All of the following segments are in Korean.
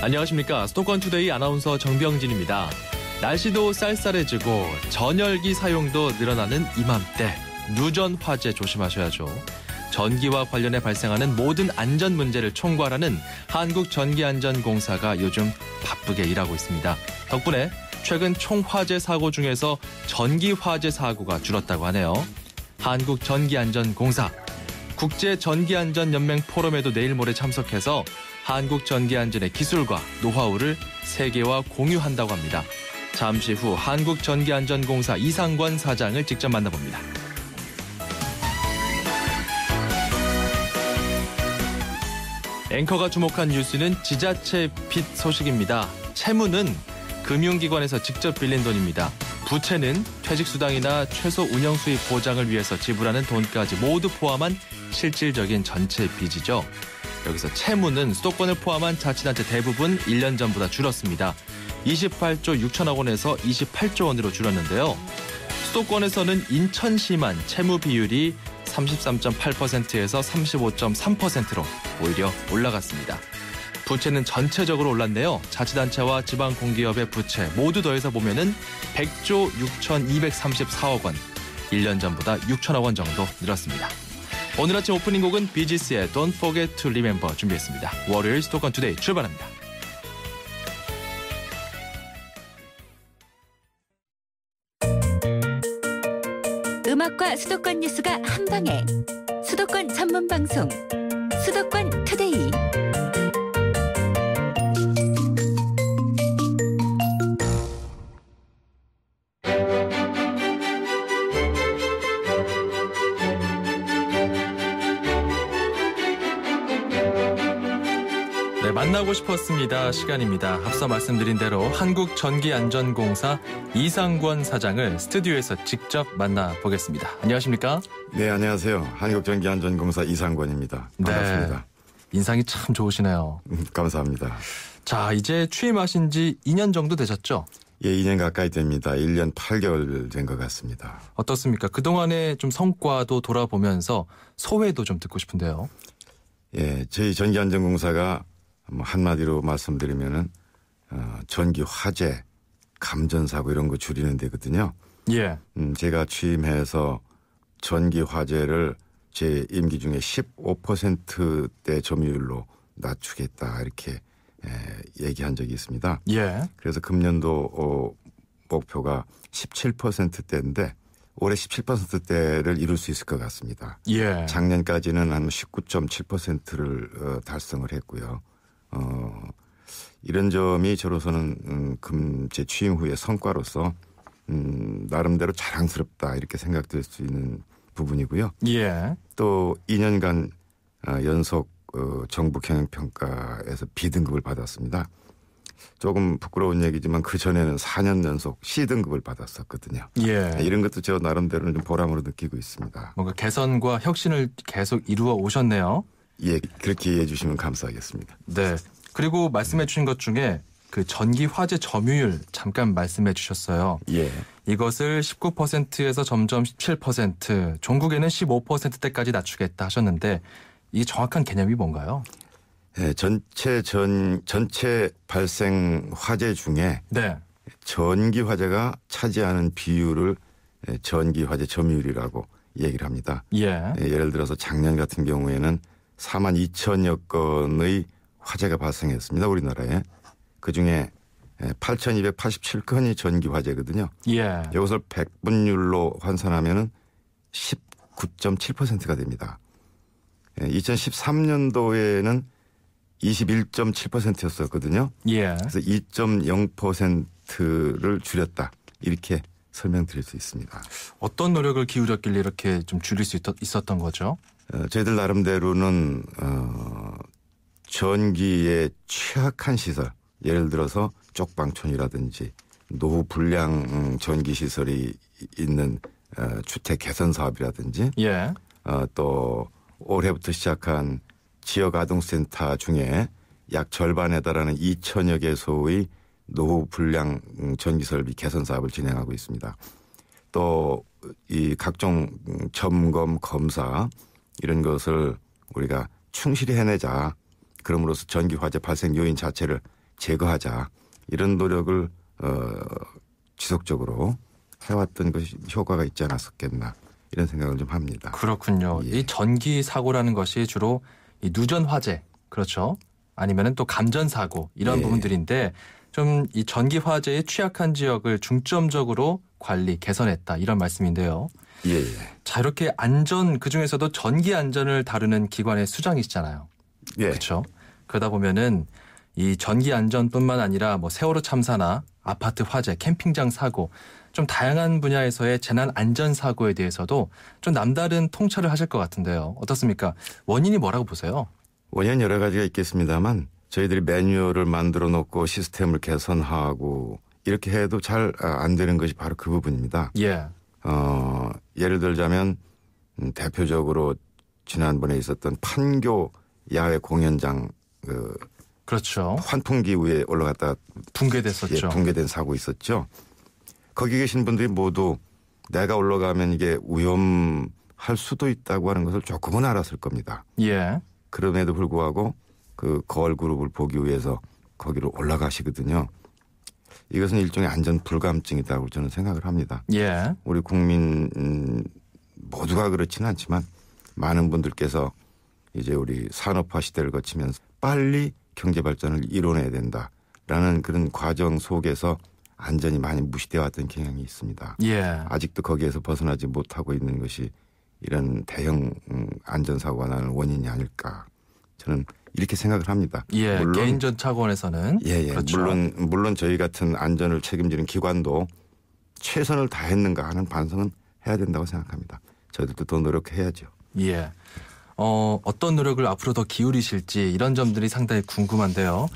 안녕하십니까. 수도권투데이 아나운서 정병진입니다. 날씨도 쌀쌀해지고 전열기 사용도 늘어나는 이맘때 누전 화재 조심하셔야죠. 전기와 관련해 발생하는 모든 안전 문제를 총괄하는 한국전기안전공사가 요즘 바쁘게 일하고 있습니다. 덕분에 최근 총 화재 사고 중에서 전기 화재 사고가 줄었다고 하네요. 한국전기안전공사 국제전기안전연맹 포럼에도 내일 모레 참석해서 한국전기안전의 기술과 노하우를 세계와 공유한다고 합니다. 잠시 후 한국전기안전공사 이상권 사장을 직접 만나봅니다. 앵커가 주목한 뉴스는 지자체 빚 소식입니다. 채무는 금융기관에서 직접 빌린 돈입니다. 부채는 퇴직수당이나 최소 운영수입 보장을 위해서 지불하는 돈까지 모두 포함한 실질적인 전체 빚이죠. 여기서 채무는 수도권을 포함한 자치단체 대부분 1년 전보다 줄었습니다. 28조 6천억 원에서 28조 원으로 줄었는데요. 수도권에서는 인천시만 채무 비율이 33.8%에서 35.3%로 오히려 올라갔습니다. 부채는 전체적으로 올랐네요. 자치단체와 지방공기업의 부채 모두 더해서 보면은 100조 6,234억 원, 1년 전보다 6천억 원 정도 늘었습니다. 오늘 아침 오프닝 곡은 비지스의 Don't Forget to Remember 준비했습니다. 월요일 수도권 투데이 출발합니다. 음악과 수도권 뉴스가 한방에 수도권 전문 방송 수도권 투데이. 네, 만나고 싶었습니다. 시간입니다. 앞서 말씀드린 대로 한국전기안전공사 이상권 사장을 스튜디오에서 직접 만나보겠습니다. 안녕하십니까? 네, 안녕하세요. 한국전기안전공사 이상권입니다. 반갑습니다. 네, 인상이 참 좋으시네요. 감사합니다. 자, 이제 취임하신 지 2년 정도 되셨죠? 예, 2년 가까이 됩니다. 1년 8개월 된 것 같습니다. 어떻습니까? 그동안의 좀 성과도 돌아보면서 소회도 좀 듣고 싶은데요. 예, 저희 전기안전공사가 한마디로 말씀드리면은 전기 화재, 감전사고 이런 거 줄이는 데거든요. 예. 제가 취임해서 전기 화재를 제 임기 중에 15%대 점유율로 낮추겠다 이렇게 얘기한 적이 있습니다. 예. 그래서 금년도 목표가 17%대인데 올해 17%대를 이룰 수 있을 것 같습니다. 예. 작년까지는 한 19.7%를 달성을 했고요. 이런 점이 저로서는 제 취임 후의 성과로서 나름대로 자랑스럽다 이렇게 생각될 수 있는 부분이고요. 예. 또 2년간 연속 정부 경영평가에서 B등급을 받았습니다. 조금 부끄러운 얘기지만 그전에는 4년 연속 C등급을 받았었거든요. 예. 이런 것도 저 나름대로는 좀 보람으로 느끼고 있습니다. 뭔가 개선과 혁신을 계속 이루어 오셨네요. 예, 그렇게 이해해 주시면 감사하겠습니다. 네. 그리고 말씀해 주신 것 중에 그 전기 화재 점유율 잠깐 말씀해 주셨어요. 예. 이것을 19%에서 점점 17%, 종국에는 15%대까지 낮추겠다 하셨는데 이게 정확한 개념이 뭔가요? 네, 전체 발생 화재 중에 네. 전기 화재가 차지하는 비율을 전기 화재 점유율이라고 얘기를 합니다. 예. 예를 들어서 작년 같은 경우에는 4만 2천여 건의 화재가 발생했습니다. 우리나라에. 그중에 8,287건이 전기 화재거든요. 예. 이것을 100분율로 환산하면 19.7%가 됩니다. 2013년도에는 21.7%였었거든요. 예. 그래서 2.0%를 줄였다. 이렇게 설명드릴 수 있습니다. 어떤 노력을 기울였길래 이렇게 좀 줄일 수 있었던 거죠? 저희들 나름대로는 전기에 취약한 시설, 예를 들어서 쪽방촌이라든지 노후 불량 전기 시설이 있는 주택 개선 사업이라든지, 예. 또 올해부터 시작한 지역아동센터 중에 약 절반에 달하는 2천여 개소의 노후 불량 전기설비 개선 사업을 진행하고 있습니다. 또 이 각종 점검, 검사 이런 것을 우리가 충실히 해내자. 그럼으로써 전기 화재 발생 요인 자체를 제거하자 이런 노력을 지속적으로 해왔던 것이 효과가 있지 않았었겠나 이런 생각을 좀 합니다. 그렇군요. 예. 이 전기 사고라는 것이 주로 이 누전 화재, 그렇죠? 아니면은 또 감전 사고 이런 예. 부분들인데 좀 이 전기 화재에 취약한 지역을 중점적으로 관리 개선했다 이런 말씀인데요. 예. 자, 이렇게 안전 그중에서도 전기 안전을 다루는 기관의 수장이시잖아요. 예. 그렇죠? 그러다 보면은 이 전기 안전뿐만 아니라 뭐 세월호 참사나 아파트 화재, 캠핑장 사고 좀 다양한 분야에서의 재난 안전 사고에 대해서도 좀 남다른 통찰을 하실 것 같은데요. 어떻습니까? 원인이 뭐라고 보세요? 원인 여러 가지가 있겠습니다만 저희들이 매뉴얼을 만들어 놓고 시스템을 개선하고 이렇게 해도 잘 안 되는 것이 바로 그 부분입니다. 예. 예를 들자면 대표적으로 지난번에 있었던 판교 야외 공연장 그렇죠. 환풍기 위에 올라갔다가 붕괴됐었죠. 붕괴된 사고 있었죠. 거기 계신 분들이 모두 내가 올라가면 이게 위험할 수도 있다고 하는 것을 조금은 알았을 겁니다. 예. 그럼에도 불구하고 그 거울그룹을 보기 위해서 거기로 올라가시거든요. 이것은 일종의 안전 불감증이라고 저는 생각을 합니다. 예. 우리 국민 모두가 그렇지는 않지만 많은 분들께서 이제 우리 산업화 시대를 거치면서 빨리 경제 발전을 이뤄내야 된다라는 그런 과정 속에서 안전이 많이 무시되어 왔던 경향이 있습니다. 예. 아직도 거기에서 벗어나지 못하고 있는 것이 이런 대형 안전사고가 나는 원인이 아닐까 저는 이렇게 생각을 합니다. 예. 물론 개인전 차원에서는 예. 그렇죠. 물론 저희 같은 안전을 책임지는 기관도 최선을 다했는가 하는 반성은 해야 된다고 생각합니다. 저희들도 더 노력해야죠. 예. 어떤 노력을 앞으로 더 기울이실지 이런 점들이 상당히 궁금한데요.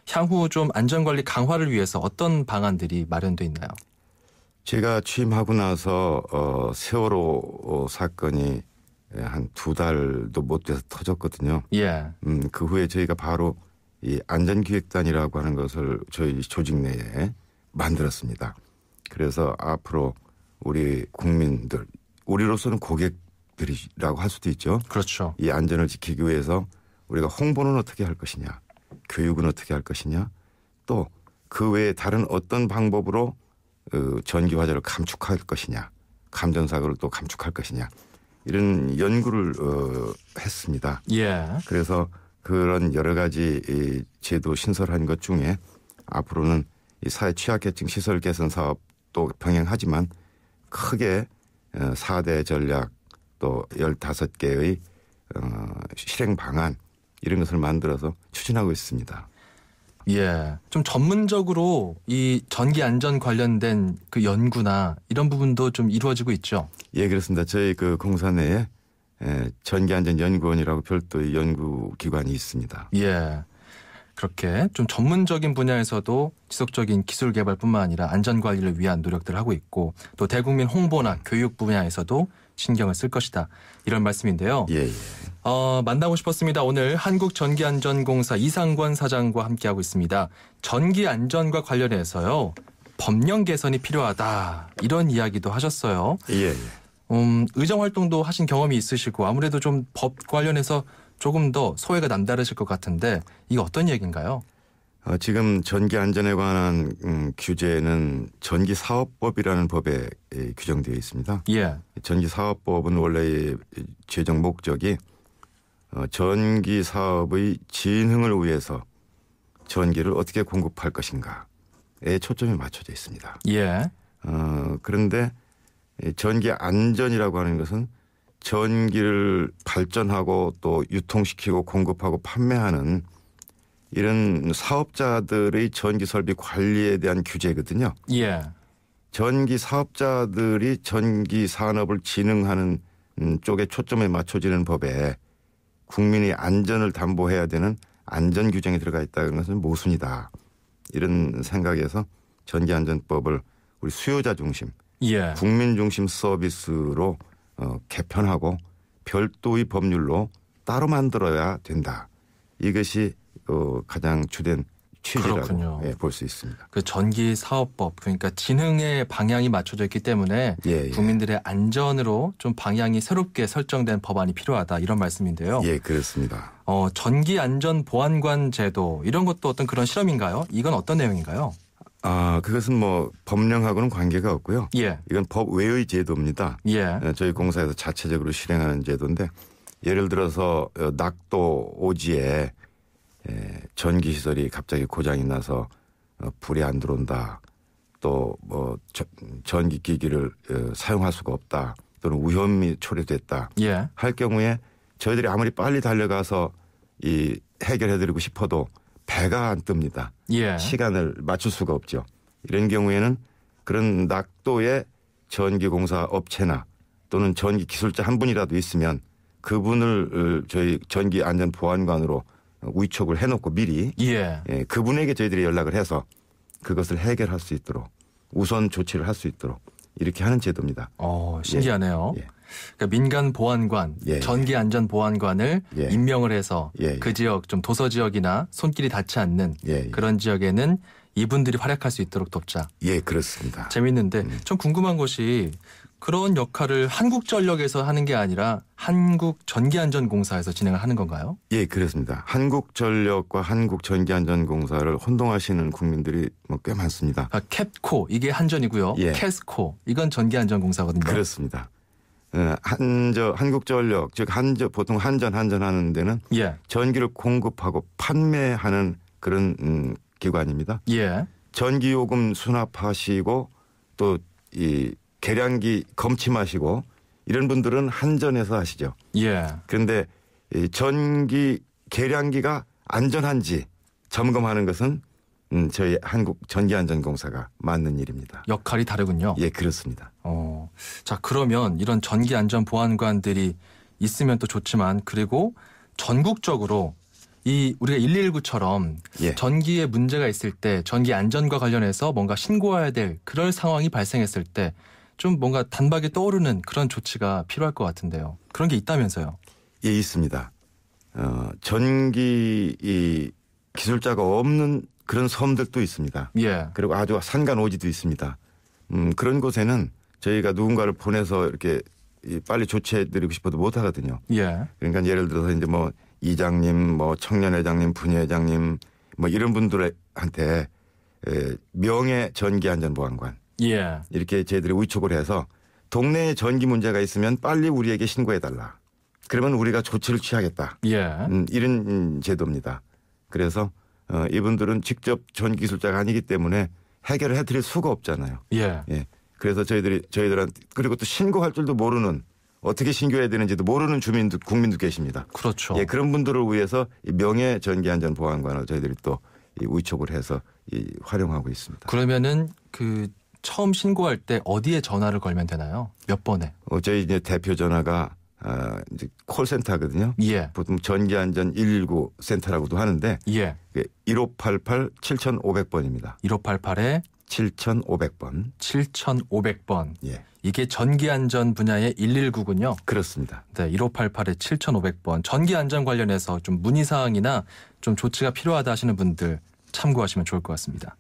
향후 좀 안전관리 강화를 위해서 어떤 방안들이 마련돼 있나요? 제가 취임하고 나서 세월호 사건이 한 2달도 못 돼서 터졌거든요. 예. 그 후에 저희가 바로 이 안전기획단이라고 하는 것을 저희 조직 내에 만들었습니다. 그래서 앞으로 우리 국민들, 우리로서는 고객들이라고 할 수도 있죠. 그렇죠. 이 안전을 지키기 위해서 우리가 홍보는 어떻게 할 것이냐, 교육은 어떻게 할 것이냐, 또 그 외에 다른 어떤 방법으로 전기 화재를 감축할 것이냐, 감전사고를 또 감축할 것이냐 이런 연구를 했습니다. 예. 그래서 그런 여러 가지 이 제도 신설한 것 중에 앞으로는 이 사회 취약계층 시설 개선 사업도 병행하지만 크게 4대 전략 또 15개의 실행 방안 이런 것을 만들어서 추진하고 있습니다. 예. 좀 전문적으로 이 전기 안전 관련된 그 연구나 이런 부분도 좀 이루어지고 있죠. 예, 그렇습니다. 저희 그 공사 내에 전기안전연구원이라고 별도의 연구기관이 있습니다. 예. 그렇게 좀 전문적인 분야에서도 지속적인 기술 개발뿐만 아니라 안전 관리를 위한 노력들을 하고 있고 또 대국민 홍보나 교육 분야에서도 신경을 쓸 것이다. 이런 말씀인데요. 예. 만나고 싶었습니다. 오늘 한국전기안전공사 이상권 사장과 함께하고 있습니다. 전기 안전과 관련해서요. 법령 개선이 필요하다. 이런 이야기도 하셨어요. 예. 의정 활동도 하신 경험이 있으시고 아무래도 좀 법 관련해서 조금 더 소외가 남다르실 것 같은데 이게 어떤 얘기인가요? 지금 전기 안전에 관한 규제는 전기사업법이라는 법에 규정되어 있습니다. 예. 전기사업법은 원래 제정 목적이 전기 사업의 진흥을 위해서 전기를 어떻게 공급할 것인가에 초점이 맞춰져 있습니다. 예. 그런데 전기 안전이라고 하는 것은 전기를 발전하고 또 유통시키고 공급하고 판매하는 이런 사업자들의 전기 설비 관리에 대한 규제거든요. 예. 전기 사업자들이 전기 산업을 진흥하는 쪽에 초점에 맞춰지는 법에 국민의 안전을 담보해야 되는 안전 규정이 들어가 있다는 것은 모순이다. 이런 생각에서 전기안전법을 우리 수요자 중심, 예. 국민 중심 서비스로 개편하고 별도의 법률로 따로 만들어야 된다. 이것이 가장 주된 그렇군요. 취지라고 볼 수 있습니다. 그 전기 사업법 그러니까 진흥의 방향이 맞춰져 있기 때문에 예. 국민들의 안전으로 좀 방향이 새롭게 설정된 법안이 필요하다 이런 말씀인데요. 예, 그렇습니다. 전기 안전 보안관 제도 이런 것도 어떤 그런 실험인가요? 이건 어떤 내용인가요? 그것은 뭐 법령하고는 관계가 없고요. 예. 이건 법 외의 제도입니다. 예. 저희 공사에서 자체적으로 실행하는 제도인데 예를 들어서 낙도 오지에 전기 시설이 갑자기 고장이 나서 불이 안 들어온다. 또 뭐 전기 기기를 사용할 수가 없다. 또는 위험이 초래됐다. 예. 할 경우에 저희들이 아무리 빨리 달려가서 이 해결해드리고 싶어도 배가 안 뜹니다. 예. 시간을 맞출 수가 없죠. 이런 경우에는 그런 낙도의 전기공사 업체나 또는 전기 기술자 한 분이라도 있으면 그분을 저희 전기안전보안관으로 위촉을 해놓고 미리 예. 그분에게 저희들이 연락을 해서 그것을 해결할 수 있도록 우선 조치를 할 수 있도록 이렇게 하는 제도입니다. 신기하네요. 예. 그러니까 민간 보안관, 예. 전기 안전 보안관을 예. 임명을 해서 예. 그 지역 좀 도서 지역이나 손길이 닿지 않는 예. 그런 지역에는 이분들이 활약할 수 있도록 돕자. 예, 그렇습니다. 재밌는데 좀 궁금한 것이 그런 역할을 한국전력에서 하는 게 아니라 한국전기안전공사에서 진행을 하는 건가요? 예, 그렇습니다. 한국전력과 한국전기안전공사를 혼동하시는 국민들이 꽤 많습니다. 캡코 이게 한전이고요. 예. 캐스코 이건 전기안전공사거든요. 그렇습니다. 한국전력 즉 보통 한전 하는 데는 예. 전기를 공급하고 판매하는 그런 기관입니다. 예. 전기요금 수납하시고 또 이 계량기 검침하시고 이런 분들은 한전에서 하시죠. 예. 그런데 이 전기 계량기가 안전한지 점검하는 것은 저희 한국전기안전공사가 맡는 일입니다. 역할이 다르군요. 예, 그렇습니다. 자, 그러면 이런 전기안전보안관들이 있으면 또 좋지만 그리고 전국적으로 우리가 119처럼 예. 전기에 문제가 있을 때 전기 안전과 관련해서 뭔가 신고해야 될 그런 상황이 발생했을 때 좀 뭔가 단박에 떠오르는 그런 조치가 필요할 것 같은데요. 그런 게 있다면서요? 예, 있습니다. 전기 기술자가 없는 그런 섬들도 있습니다. 예. 그리고 아주 산간오지도 있습니다. 그런 곳에는 저희가 누군가를 보내서 이렇게 빨리 조치해드리고 싶어도 못 하거든요. 예. 그러니까 예를 들어서 이제 뭐 이장님, 뭐 청년회장님, 분회장님 뭐 이런 분들한테 명예 전기안전보안관 예. 이렇게 저희들이 위촉을 해서 동네에 전기 문제가 있으면 빨리 우리에게 신고해달라. 그러면 우리가 조치를 취하겠다. 예. 이런 제도입니다. 그래서 이분들은 직접 전기기술자가 아니기 때문에 해결을 해드릴 수가 없잖아요. 예. 예. 그래서 저희들한테 그리고 또 신고할 줄도 모르는 어떻게 신고해야 되는지도 모르는 국민도 계십니다. 그렇죠. 예, 그런 분들을 위해서 명예 전기안전보안관을 저희들이 또 위촉을 해서 활용하고 있습니다. 그러면은 처음 신고할 때 어디에 전화를 걸면 되나요? 몇 번에? 저희 이제 대표 전화가 이제 콜센터거든요. 예. 보통 전기안전 119 센터라고도 하는데 예. 1588-7500번입니다. 1588에 7500번. 7500번. 예. 이게 전기안전 분야의 119군요. 그렇습니다. 네, 1588에 7500번. 전기안전 관련해서 좀 문의사항이나 좀 조치가 필요하다 하시는 분들 참고하시면 좋을 것 같습니다.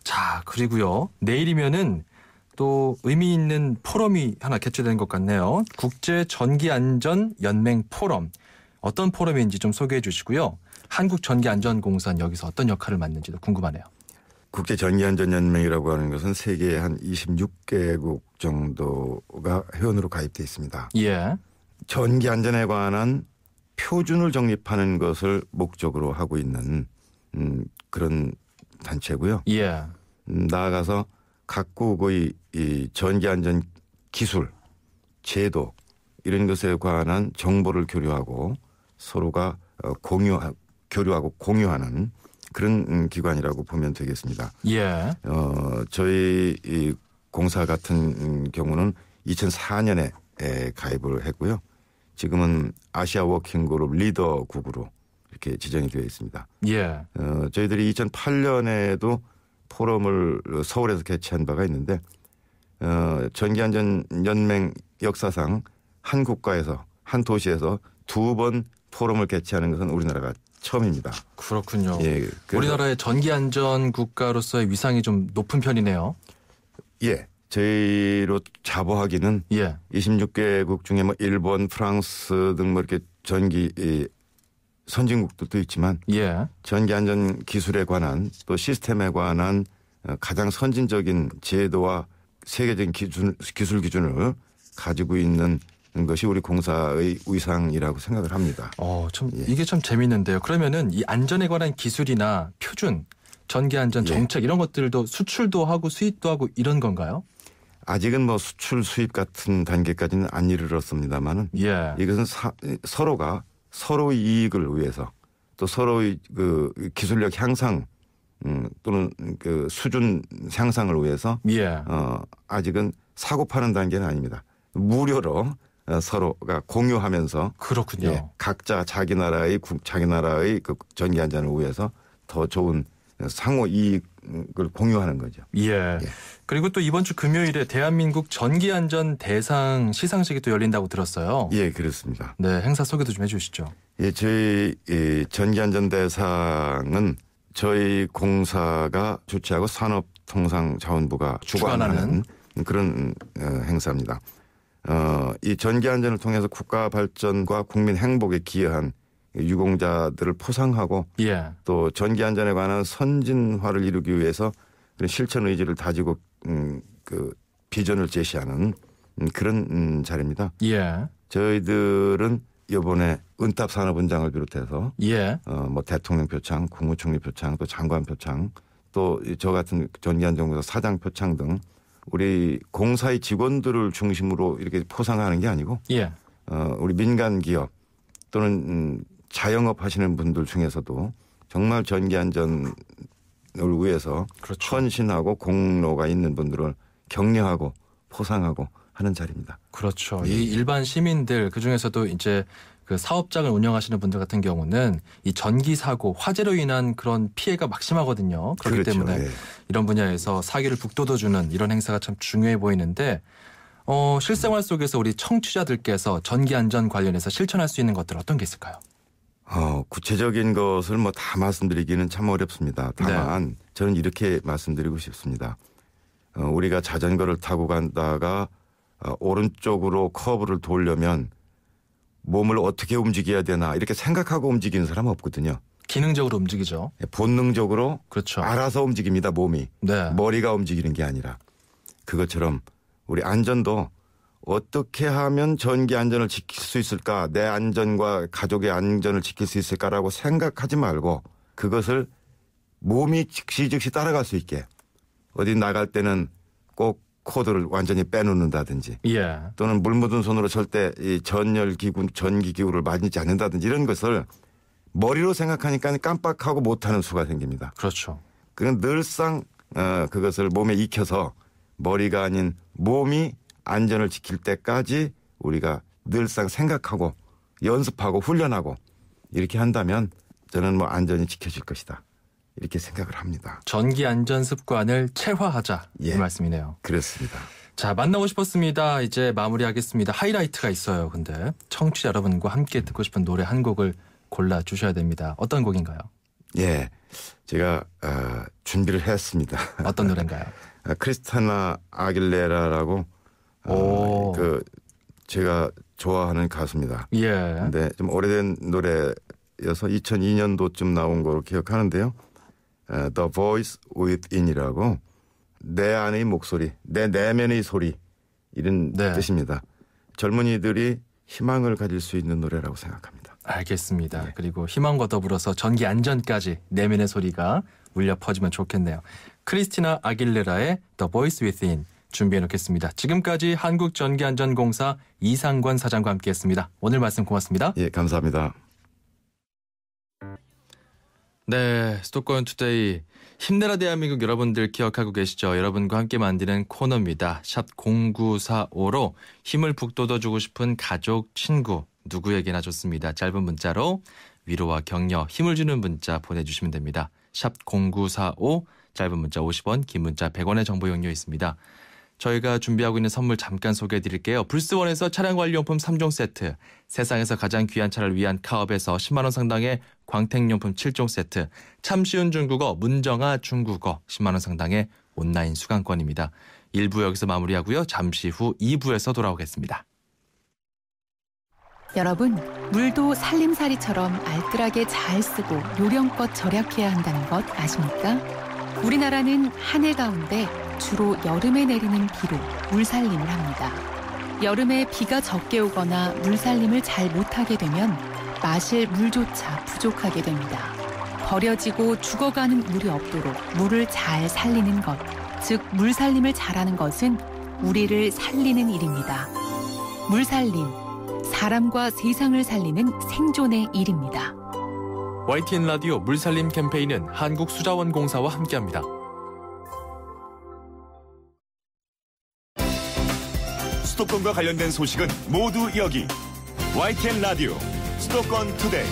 자, 그리고요. 내일이면은 또 의미 있는 포럼이 하나 개최되는 것 같네요. 국제전기안전연맹 포럼. 어떤 포럼인지 좀 소개해 주시고요. 한국전기안전공사는 여기서 어떤 역할을 맡는지도 궁금하네요. 국제전기안전연맹이라고 하는 것은 세계에 한 26개국 정도가 회원으로 가입되어 있습니다. 예. 전기안전에 관한 표준을 정립하는 것을 목적으로 하고 있는 그런 단체고요. 예. 나아가서 각국의 이 전기안전 기술, 제도 이런 것에 관한 정보를 교류하고 서로가 교류하고 공유하는 그런 기관이라고 보면 되겠습니다. 예. 저희 이 공사 같은 경우는 2004년에 가입을 했고요. 지금은 아시아 워킹그룹 리더국으로 이렇게 지정이 되어 있습니다. 예. 저희들이 2008년에도 포럼을 서울에서 개최한 바가 있는데 전기안전연맹 역사상 한 국가에서 한 도시에서 2번 포럼을 개최하는 것은 우리나라가 처음입니다. 그렇군요. 예, 그래서- 우리나라의 전기 안전 국가로서의 위상이 좀 높은 편이네요. 예, 저희로 자부하기는 예. 26개국 중에 뭐 일본, 프랑스 등 뭐 이렇게 전기 선진국들도 있지만 예. 전기 안전 기술에 관한 또 시스템에 관한 가장 선진적인 제도와 세계적인 기술 기준을 가지고 있는 것이 우리 공사의 위상이라고 생각을 합니다. 참 예. 이게 참 재밌는데요. 그러면은 이 안전에 관한 기술이나 표준, 전기 안전 예. 정책 이런 것들도 수출도 하고 수입도 하고 이런 건가요? 아직은 뭐 수출 수입 같은 단계까지는 안 이르렀습니다만은 예. 이것은 서로가 서로의 이익을 위해서 또 서로의 그 기술력 향상 또는 그 수준 향상을 위해서 예. 아직은 사고 파는 단계는 아닙니다. 무료로 서로가 공유하면서 그렇군요. 예, 각자 자기 나라의 그 전기 안전을 위해서 더 좋은 상호 이익을 공유하는 거죠. 예. 그리고 또 이번 주 금요일에 대한민국 전기안전 대상 시상식이 또 열린다고 들었어요. 예, 그렇습니다. 네, 행사 소개도 좀 해주시죠. 예, 저희 전기안전 대상은 저희 공사가 주최하고 산업통상자원부가 주관하는 그런 행사입니다. 이 전기안전을 통해서 국가 발전과 국민 행복에 기여한 유공자들을 포상하고 예. 또 전기안전에 관한 선진화를 이루기 위해서 그런 실천 의지를 다지고 그 비전을 제시하는 그런 자리입니다. 예. 저희들은 이번에 은탑산업은장을 비롯해서 예. 뭐 대통령 표창, 국무총리 표창, 또 장관 표창, 또 저 같은 전기안전공사 사장 표창 등 우리 공사의 직원들을 중심으로 이렇게 포상하는 게 아니고 예. 우리 민간 기업 또는 자영업 하시는 분들 중에서도 정말 전기안전을 위해서 그렇죠. 헌신하고 공로가 있는 분들을 격려하고 포상하고 하는 자리입니다. 그렇죠. 예. 이 일반 시민들 그중에서도 이제 그 사업장을 운영하시는 분들 같은 경우는 이 전기 사고, 화재로 인한 그런 피해가 막심하거든요. 그렇기 그렇죠. 때문에 예. 이런 분야에서 사기를 북돋워주는 이런 행사가 참 중요해 보이는데 실생활 속에서 우리 청취자들께서 전기 안전 관련해서 실천할 수 있는 것들 어떤 게 있을까요? 구체적인 것을 뭐 다 말씀드리기는 참 어렵습니다. 다만 저는 이렇게 말씀드리고 싶습니다. 우리가 자전거를 타고 간다가 오른쪽으로 커브를 돌려면 몸을 어떻게 움직여야 되나 이렇게 생각하고 움직이는 사람은 없거든요. 기능적으로 움직이죠. 본능적으로 그렇죠. 알아서 움직입니다. 몸이. 네. 머리가 움직이는 게 아니라. 그것처럼 우리 안전도 어떻게 하면 전기 안전을 지킬 수 있을까, 내 안전과 가족의 안전을 지킬 수 있을까라고 생각하지 말고 그것을 몸이 즉시 따라갈 수 있게 어디 나갈 때는 꼭 코드를 완전히 빼놓는다든지 예. 또는 물 묻은 손으로 절대 이 전기기구를 만지지 않는다든지 이런 것을 머리로 생각하니까 깜빡하고 못하는 수가 생깁니다. 그렇죠. 그건 늘상 그것을 몸에 익혀서 머리가 아닌 몸이 안전을 지킬 때까지 우리가 늘상 생각하고 연습하고 훈련하고 이렇게 한다면 저는 뭐 안전이 지켜질 것이다. 이렇게 생각을 합니다. 전기 안전 습관을 체화하자 이 예. 말씀이네요. 그렇습니다. 자, 만나고 싶었습니다. 이제 마무리하겠습니다. 하이라이트가 있어요. 근데 청취자 여러분과 함께 듣고 싶은 노래 한 곡을 골라주셔야 됩니다. 어떤 곡인가요? 예, 제가 준비를 했습니다. 어떤 노래인가요? 크리스타나 아길레라라고 그 제가 좋아하는 가수입니다. 예. 근데 좀 오래된 노래여서 2002년도쯤 나온 걸로 기억하는데요. The Voice Within이라고 내 안의 목소리, 내 내면의 소리 이런 네. 뜻입니다. 젊은이들이 희망을 가질 수 있는 노래라고 생각합니다. 알겠습니다. 예. 그리고 희망과 더불어서 전기 안전까지 내면의 소리가 울려 퍼지면 좋겠네요. 크리스티나 아길레라의 The Voice Within 준비해 놓겠습니다. 지금까지 한국전기안전공사 이상권 사장과 함께했습니다. 오늘 말씀 고맙습니다. 예, 감사합니다. 네, 수도권 투데이 힘내라 대한민국 여러분들 기억하고 계시죠? 여러분과 함께 만드는 코너입니다. 샵 0945로 힘을 북돋워주고 싶은 가족, 친구 누구에게나 좋습니다. 짧은 문자로 위로와 격려, 힘을 주는 문자 보내주시면 됩니다. 샵 0945 짧은 문자 50원, 긴 문자 100원의 정보 용료 있습니다. 저희가 준비하고 있는 선물 잠깐 소개해 드릴게요. 불스원에서 차량 관리용품 3종 세트, 세상에서 가장 귀한 차를 위한 카업에서 10만 원 상당의 광택용품 7종 세트, 참 쉬운 중국어 문정아 중국어 10만 원 상당의 온라인 수강권입니다. 1부 여기서 마무리하고요. 잠시 후 2부에서 돌아오겠습니다. 여러분, 물도 살림살이처럼 알뜰하게 잘 쓰고 요령껏 절약해야 한다는 것 아십니까? 우리나라는 한 해 가운데 주로 여름에 내리는 비로 물살림을 합니다. 여름에 비가 적게 오거나 물살림을 잘 못하게 되면 마실 물조차 부족하게 됩니다. 버려지고 죽어가는 물이 없도록 물을 잘 살리는 것, 즉 물살림을 잘하는 것은 우리를 살리는 일입니다. 물살림, 사람과 세상을 살리는 생존의 일입니다. YTN 라디오 물살림 캠페인은 한국수자원공사와 함께합니다. 수도권과 관련된 소식은 모두 여기 YTN 라디오 수도권 투데이.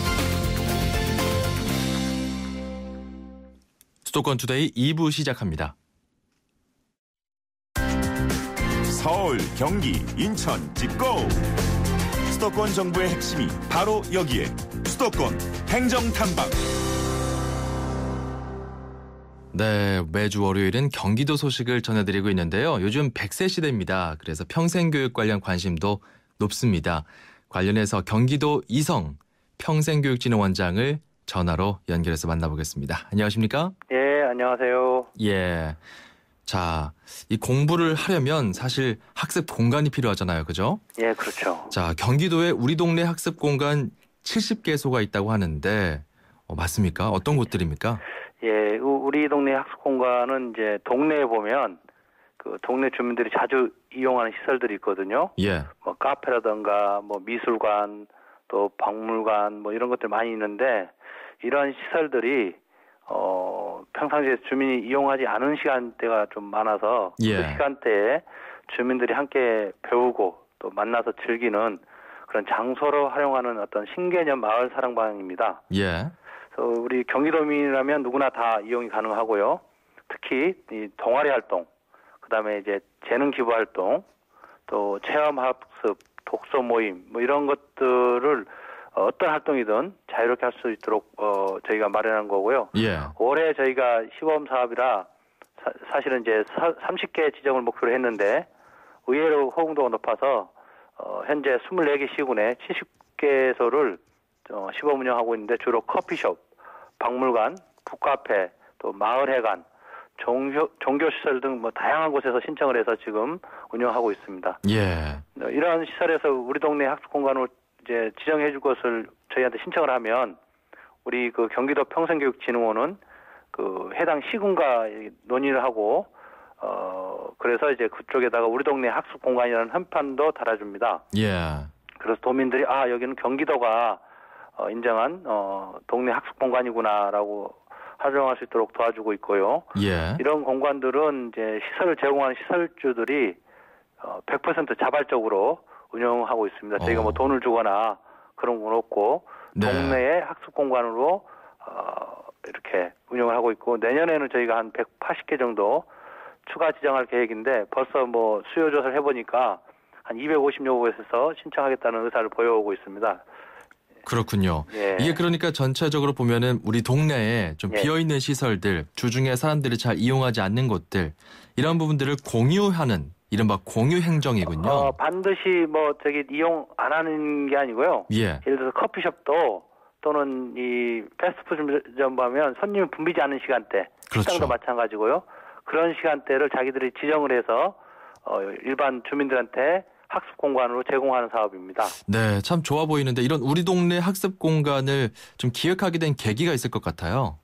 수도권 투데이 2부 시작합니다. 서울, 경기, 인천, 찍고! 수도권 정부의 핵심이 바로 여기에 수도권 행정탐방. 네, 매주 월요일은 경기도 소식을 전해드리고 있는데요. 요즘 100세 시대입니다. 그래서 평생교육 관련 관심도 높습니다. 관련해서 경기도 이성 평생교육진흥원장을 전화로 연결해서 만나보겠습니다. 안녕하십니까? 예, 안녕하세요. 예. 자, 이 공부를 하려면 사실 학습 공간이 필요하잖아요. 그죠? 예, 그렇죠. 자, 경기도에 우리 동네 학습 공간 70개소가 있다고 하는데 맞습니까? 어떤 곳들입니까? 예, 우리 동네 학습 공간은 이제 동네에 보면 그 동네 주민들이 자주 이용하는 시설들이 있거든요. 예. 뭐 카페라든가 뭐 미술관 또 박물관 뭐 이런 것들 많이 있는데 이런 시설들이 평상시에 주민이 이용하지 않은 시간대가 좀 많아서 예. 그 시간대에 주민들이 함께 배우고 또 만나서 즐기는 그런 장소로 활용하는 어떤 신개념 마을 사랑방입니다. 예. 그래서 우리 경기도민이라면 누구나 다 이용이 가능하고요. 특히 이 동아리 활동, 그다음에 이제 재능 기부 활동, 또 체험 학습, 독서 모임 뭐 이런 것들을 어떤 활동이든 자유롭게 할 수 있도록 저희가 마련한 거고요. 예. 올해 저희가 시범 사업이라 사실은 이제 30개 지정을 목표로 했는데 의외로 호응도가 높아서 현재 24개 시군에 70개소를 시범 운영하고 있는데 주로 커피숍, 박물관, 북카페, 또 마을회관, 종교시설 등 뭐 다양한 곳에서 신청을 해서 지금 운영하고 있습니다. 예. 이러한 시설에서 우리 동네 학습 공간을 이제 지정해 줄 것을 저희한테 신청을 하면 우리 그 경기도 평생교육진흥원은 그 해당 시군과 논의를 하고 그래서 이제 그쪽에다가 우리 동네 학습 공간이라는 현판도 달아줍니다. 예. 그래서 도민들이 여기는 경기도가 인정한 동네 학습 공간이구나라고 활용할 수 있도록 도와주고 있고요. 예. 이런 공간들은 이제 시설을 제공하는 시설주들이 100% 자발적으로 운영하고 있습니다. 저희가 뭐 돈을 주거나 그런 건 없고 네. 동네의 학습 공간으로 이렇게 운영을 하고 있고 내년에는 저희가 한 180개 정도 추가 지정할 계획인데 벌써 뭐 수요 조사를 해보니까 한 250여 곳에서 신청하겠다는 의사를 보여오고 있습니다. 그렇군요. 예. 이게 그러니까 전체적으로 보면은 우리 동네에 좀 예. 비어있는 시설들, 주중에 사람들이 잘 이용하지 않는 곳들 이런 부분들을 공유하는 이른바 공유 행정이군요. 반드시 뭐 이용 안 하는 게 아니고요. 예. 예를 들어서 커피숍도 또는 이 패스트푸드점 보면 손님 붐비지 않은 시간대, 그렇죠. 식당도 마찬가지고요. 그런 시간대를 자기들이 지정을 해서 일반 주민들한테 학습 공간으로 제공하는 사업입니다. 네, 참 좋아 보이는데 이런 우리 동네 학습 공간을 좀 기획하게 된 계기가 있을 것 같아요.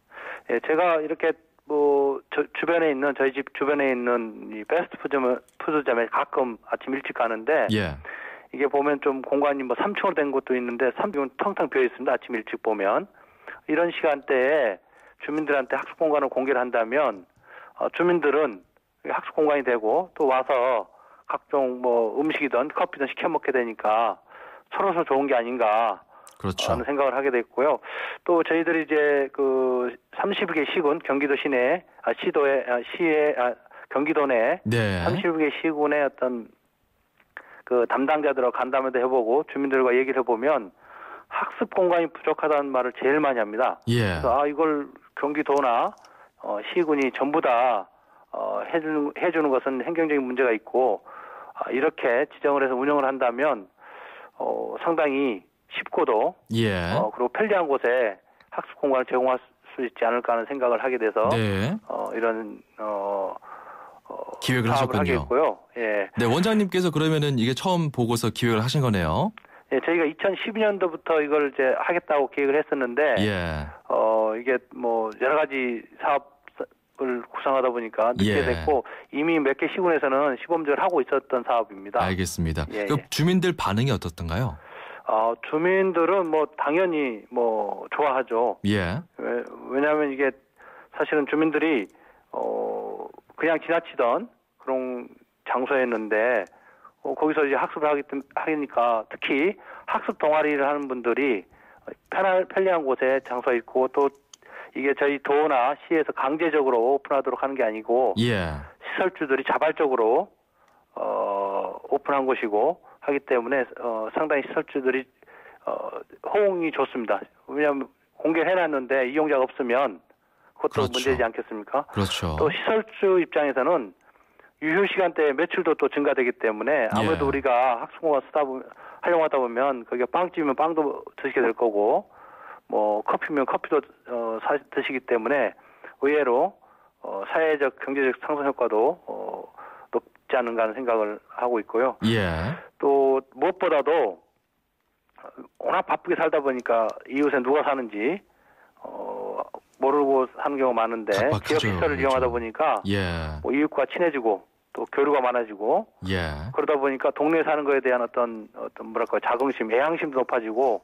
예, 제가 이렇게 뭐 주변에 있는 저희 집 주변에 있는 이 패스트푸드점에 가끔 아침 일찍 가는데 예. 이게 보면 좀 공간이 뭐 3층으로 된 곳도 있는데 3층은 텅텅 비어 있습니다. 아침 일찍 보면 이런 시간대에 주민들한테 학습 공간을 공개를 한다면 주민들은 학습 공간이 되고 또 와서 각종 뭐 음식이든 커피든 시켜 먹게 되니까 서로서 좋은 게 아닌가 그렇죠. 하는 생각을 하게 됐고요. 또 저희들이 이제 그 30개 시군 경기도 시내 시에 경기도 내 네. 30개 시군의 어떤 그 담당자들하고 간담회도 해보고 주민들과 얘기를 해보면 학습 공간이 부족하다는 말을 제일 많이 합니다. 예. 그래서 이걸 경기도나 시군이 전부 다 해주는 것은 행정적인 문제가 있고 이렇게 지정을 해서 운영을 한다면 상당히 쉽고도 예. 그리고 편리한 곳에 학습 공간을 제공할 수 있지 않을까 하는 생각을 하게 돼서 네. 이런 기획을 사업을 하셨군요. 하겠고요. 예. 네, 원장님께서 그러면은 이게 처음 보고서 기획을 하신 거네요. 예, 저희가 2012년도부터 이걸 이제 하겠다고 계획을 했었는데 예. 이게 뭐 여러 가지 사업을 구상하다 보니까 늦게 예. 됐고 이미 몇 개 시군에서는 시범적으로 하고 있었던 사업입니다. 알겠습니다. 예, 그 예. 주민들 반응이 어떻던가요? 주민들은 뭐 당연히 뭐 좋아하죠. 예. 왜냐하면 이게 사실은 주민들이 그냥 지나치던 그런 장소였는데 거기서 이제 학습을 하니까 특히 학습 동아리를 하는 분들이 편리한 곳에 장소가 있고 또 이게 저희 도나 시에서 강제적으로 오픈하도록 하는 게 아니고 예. 시설주들이 자발적으로 오픈한 곳이고 하기 때문에 상당히 시설주들이 호응이 좋습니다. 왜냐하면 공개를 해놨는데 이용자가 없으면 그것도 그렇죠. 문제지 않겠습니까? 그렇죠. 또 시설주 입장에서는 유휴 시간대 매출도 또 증가되기 때문에 아무래도 예. 우리가 학습공간 활용하다 보면 거기가 빵집이면 빵도 드시게 될 거고 뭐 커피면 커피도 드시기 때문에 의외로 사회적 경제적 상승 효과도 높지 않은가 하는 생각을 하고 있고요. 예. 또 무엇보다도 워낙 바쁘게 살다 보니까 이웃에 누가 사는지 모르고 사는 경우가 많은데 각박하죠. 지역 시설을 그렇죠. 이용하다 보니까 예. 뭐 이웃과 친해지고 또 교류가 많아지고 예. 그러다 보니까 동네에 사는 거에 대한 어떤 뭐랄까 자긍심, 애향심도 높아지고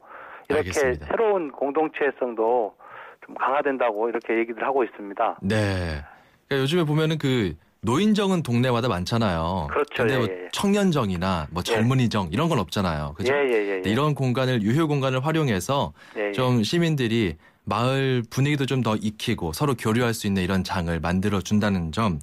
이렇게 알겠습니다. 새로운 공동체성도 좀 강화된다고 이렇게 얘기를 하고 있습니다. 네. 그러니까 요즘에 보면은 그 노인정은 동네마다 많잖아요. 그렇죠. 근데 뭐 예. 청년정이나 뭐 젊은이정 이런 건 없잖아요. 그죠? 예. 네, 이런 공간을 유휴 공간을 활용해서 예. 좀 시민들이 마을 분위기도 좀 더 익히고 서로 교류할 수 있는 이런 장을 만들어 준다는 점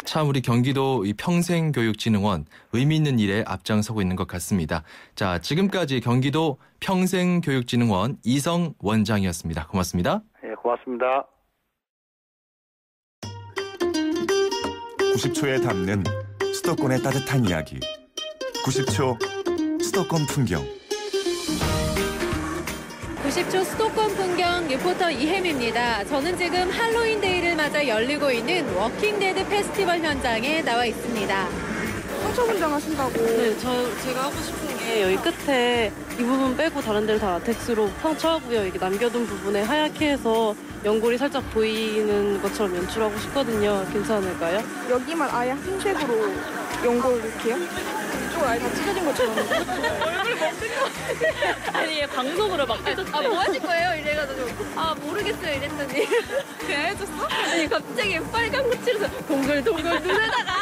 참 우리 경기도 이 평생교육진흥원 의미 있는 일에 앞장서고 있는 것 같습니다. 자, 지금까지 경기도 평생교육진흥원 이성 원장이었습니다. 고맙습니다. 예, 고맙습니다. 90초에 담는 수도권의 따뜻한 이야기. 90초 수도권 풍경. 90초 수도권 풍경 리포터 이혜미입니다. 저는 지금 할로윈데이를 맞아 열리고 있는 워킹데드 페스티벌 현장에 나와 있습니다. 상처 분장 하신다고. 네, 제가 하고 싶은 게 여기 끝에 이 부분 빼고 다른 데를 다 라텍스로 상처하고요. 이게 남겨둔 부분에 하얗게 해서 연골이 살짝 보이는 것처럼 연출하고 싶거든요. 괜찮을까요? 여기만 아예 흰색으로 연골 이렇게요? 이쪽은 아예 다 찢어진 것처럼. 얼굴 먹는 거 같아. 아니, 얘 방송으로 막 해줬어요. 뭐 하실 거예요? 이래가지고 모르겠어요 이랬더니 그냥 해줬어? 아니 갑자기 빨간 거 칠해서 동글동글 눈에다가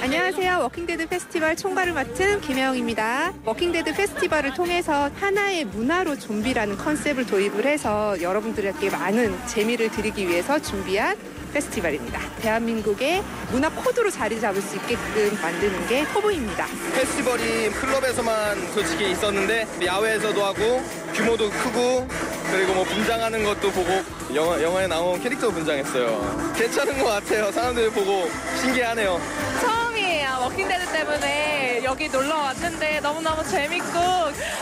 안녕하세요. 워킹데드 페스티벌 총괄을 맡은 김혜영입니다. 워킹데드 페스티벌을 통해서 하나의 문화로 좀비라는 컨셉을 도입을 해서 여러분들에게 많은 재미를 드리기 위해서 준비한 페스티벌입니다. 대한민국의 문화 코드로 자리 잡을 수 있게끔 만드는 게 포부입니다. 페스티벌이 클럽에서만 솔직히 있었는데 야외에서도 하고 규모도 크고 그리고 뭐 분장하는 것도 보고 영화에 나온 캐릭터 분장했어요. 괜찮은 것 같아요. 사람들이 보고 신기하네요. 처음이에요. 워킹데드 때문에 여기 놀러 왔는데 너무너무 재밌고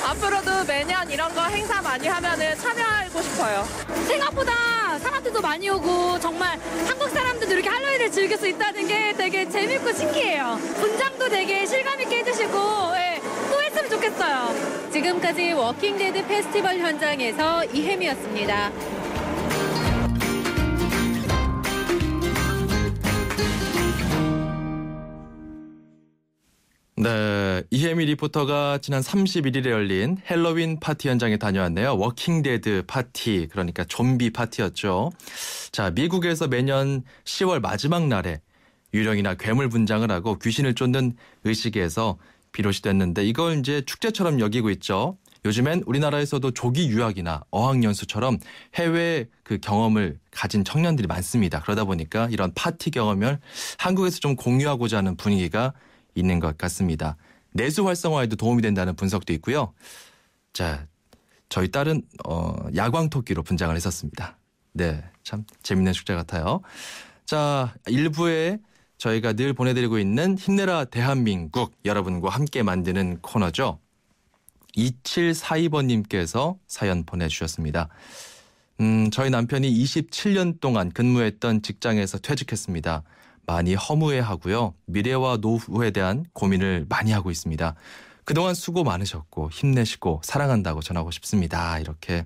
앞으로도 매년 이런 거 행사 많이 하면은 참여하고 싶어요. 생각보다 사람들도 많이 오고 정말 한국 사람들도 이렇게 할로윈을 즐길 수 있다는 게 되게 재밌고 신기해요. 분장도 되게 실감 있게 해주시고 또 했으면 좋겠어요. 지금까지 워킹데드 페스티벌 현장에서 이혜미였습니다. 네, 이혜미 리포터가 지난 31일에 열린 헬로윈 파티 현장에 다녀왔네요. 워킹데드 파티, 그러니까 좀비 파티였죠. 자, 미국에서 매년 10월 마지막 날에 유령이나 괴물 분장을 하고 귀신을 쫓는 의식에서 비롯이 됐는데 이걸 이제 축제처럼 여기고 있죠. 요즘엔 우리나라에서도 조기 유학이나 어학연수처럼 해외 그 경험을 가진 청년들이 많습니다. 그러다 보니까 이런 파티 경험을 한국에서 좀 공유하고자 하는 분위기가 있는 것 같습니다. 내수 활성화에도 도움이 된다는 분석도 있고요. 자, 저희 딸은 야광토끼로 분장을 했었습니다. 네, 참 재밌는 숙제 같아요. 자, 1부에 저희가 늘 보내드리고 있는 힘내라 대한민국, 여러분과 함께 만드는 코너죠. 2742번님께서 사연 보내주셨습니다. 저희 남편이 27년 동안 근무했던 직장에서 퇴직했습니다. 많이 허무해하고요. 미래와 노후에 대한 고민을 많이 하고 있습니다. 그동안 수고 많으셨고 힘내시고 사랑한다고 전하고 싶습니다. 이렇게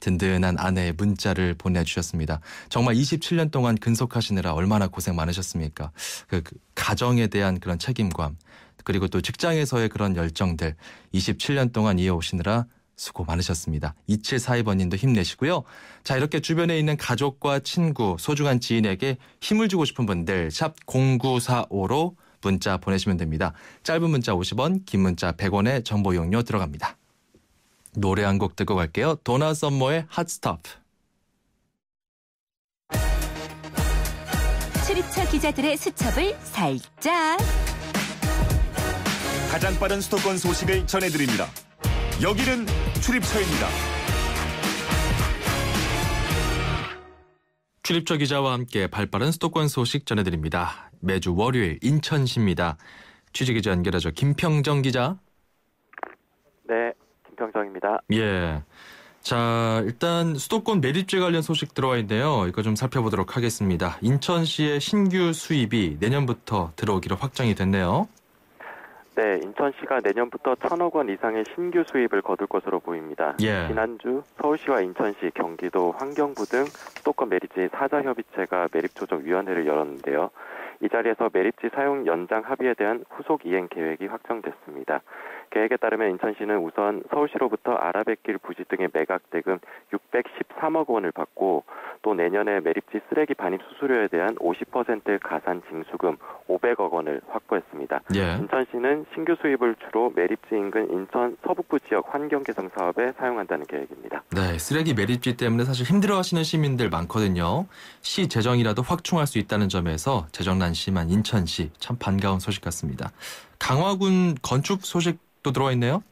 든든한 아내의 문자를 보내주셨습니다. 정말 27년 동안 근속하시느라 얼마나 고생 많으셨습니까? 그 가정에 대한 그런 책임감, 그리고 또 직장에서의 그런 열정들 27년 동안 이어오시느라 수고 많으셨습니다. 2742번님도 힘내시고요. 자, 이렇게 주변에 있는 가족과 친구, 소중한 지인에게 힘을 주고 싶은 분들 샵 0945로 문자 보내시면 됩니다. 짧은 문자 50원, 긴 문자 100원의 정보 이용료 들어갑니다. 노래 한 곡 듣고 갈게요. 도나 썸머의 핫스톱. 출입처 기자들의 수첩을 살짝. 가장 빠른 수도권 소식을 전해드립니다. 여기는 출입처입니다. 출입처 기자와 함께 발빠른 수도권 소식 전해드립니다. 매주 월요일 인천시입니다. 취재기자 연결하죠. 김평정 기자. 네, 김평정입니다. 예. 자, 일단 수도권 매립제 관련 소식 들어와 있는데요. 이거 좀 살펴보도록 하겠습니다. 인천시의 신규 수입이 내년부터 들어오기로 확정이 됐네요. 네, 인천시가 내년부터 1,000억 원 이상의 신규 수입을 거둘 것으로 보입니다. 예. 지난주 서울시와 인천시, 경기도, 환경부 등 수도권 매립지 사자협의체가 매립조정위원회를 열었는데요. 이 자리에서 매립지 사용 연장 합의에 대한 후속 이행 계획이 확정됐습니다. 계획에 따르면 인천시는 우선 서울시로부터 아라뱃길 부지 등의 매각 대금 613억 원을 받고 또 내년에 매립지 쓰레기 반입 수수료에 대한 50% 가산 징수금 500억 원을 확보했습니다. 예. 인천시는 신규 수입을 주로 매립지 인근 인천 서북부 지역 환경 개선 사업에 사용한다는 계획입니다. 네, 쓰레기 매립지 때문에 사실 힘들어하시는 시민들 많거든요. 시 재정이라도 확충할 수 있다는 점에서 재정난 심한 인천시 참 반가운 소식 같습니다. 강화군 건축 소식도 들어와 있네요.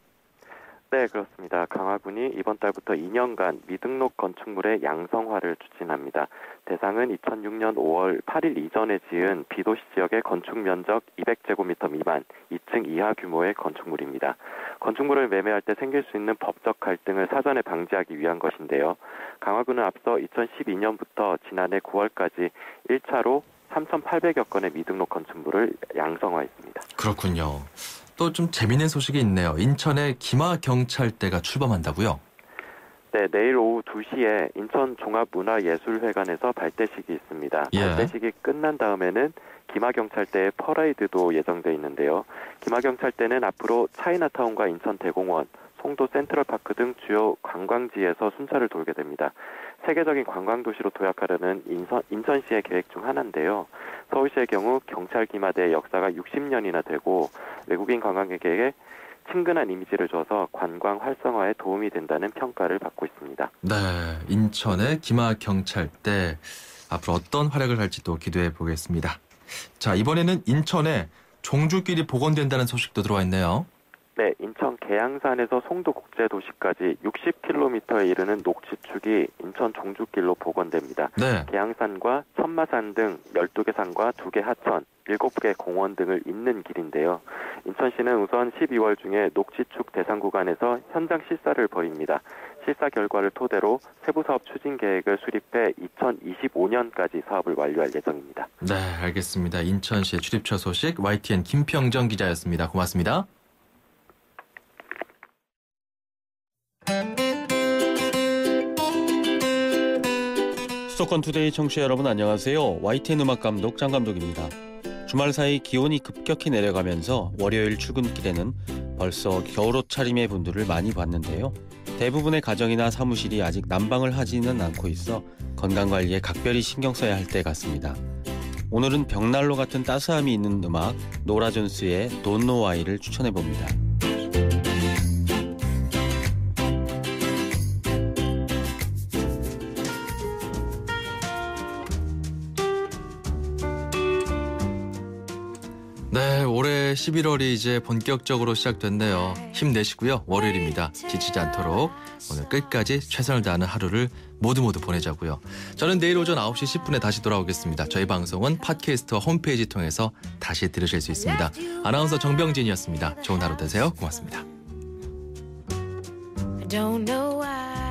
네, 그렇습니다. 강화군이 이번 달부터 2년간 미등록 건축물의 양성화를 추진합니다. 대상은 2006년 5월 8일 이전에 지은 비도시 지역의 건축 면적 200제곱미터 미만 2층 이하 규모의 건축물입니다. 건축물을 매매할 때 생길 수 있는 법적 갈등을 사전에 방지하기 위한 것인데요. 강화군은 앞서 2012년부터 지난해 9월까지 1차로 3,800여 건의 미등록 건축물을 양성화했습니다. 그렇군요. 또 좀 재미있는 소식이 있네요. 인천에 기마경찰대가 출범한다고요? 네, 내일 오후 2시에 인천 종합문화예술회관에서 발대식이 있습니다. 예. 발대식이 끝난 다음에는 기마경찰대의 퍼레이드도 예정돼 있는데요. 기마경찰대는 앞으로 차이나타운과 인천대공원, 송도 센트럴파크 등 주요 관광지에서 순찰을 돌게 됩니다. 세계적인 관광도시로 도약하려는 인천시의 계획 중 하나인데요. 서울시의 경우 경찰 기마대의 역사가 60년이나 되고 외국인 관광객에게 친근한 이미지를 줘서 관광 활성화에 도움이 된다는 평가를 받고 있습니다. 네, 인천의 기마경찰대 앞으로 어떤 활약을 할지 또 기대해 보겠습니다. 자, 이번에는 인천에 종주길이 복원된다는 소식도 들어와 있네요. 네, 인천 계양산에서 송도 국제도시까지 60km에 이르는 녹지축이 인천 종주길로 복원됩니다. 네. 계양산과 천마산 등 12개 산과 2개 하천, 7개 공원 등을 잇는 길인데요. 인천시는 우선 12월 중에 녹지축 대상 구간에서 현장 실사를 벌입니다. 실사 결과를 토대로 세부 사업 추진 계획을 수립해 2025년까지 사업을 완료할 예정입니다. 네, 알겠습니다. 인천시의 출입처 소식 YTN 김평정 기자였습니다. 고맙습니다. 수도권 투데이 청취자 여러분 안녕하세요. YTN 음악감독 장감독입니다. 주말 사이 기온이 급격히 내려가면서 월요일 출근길에는 벌써 겨울옷 차림의 분들을 많이 봤는데요. 대부분의 가정이나 사무실이 아직 난방을 하지는 않고 있어 건강관리에 각별히 신경 써야 할 때 같습니다. 오늘은 벽난로 같은 따스함이 있는 음악 노라 존스의 Don't Know Why를 추천해봅니다. 11월이 이제 본격적으로 시작됐네요. 힘내시고요. 월요일입니다. 지치지 않도록 오늘 끝까지 최선을 다하는 하루를 모두 보내자고요. 저는 내일 오전 9시 10분에 다시 돌아오겠습니다. 저희 방송은 팟캐스트와 홈페이지 통해서 다시 들으실 수 있습니다. 아나운서 정병진이었습니다. 좋은 하루 되세요. 고맙습니다. Don't know why.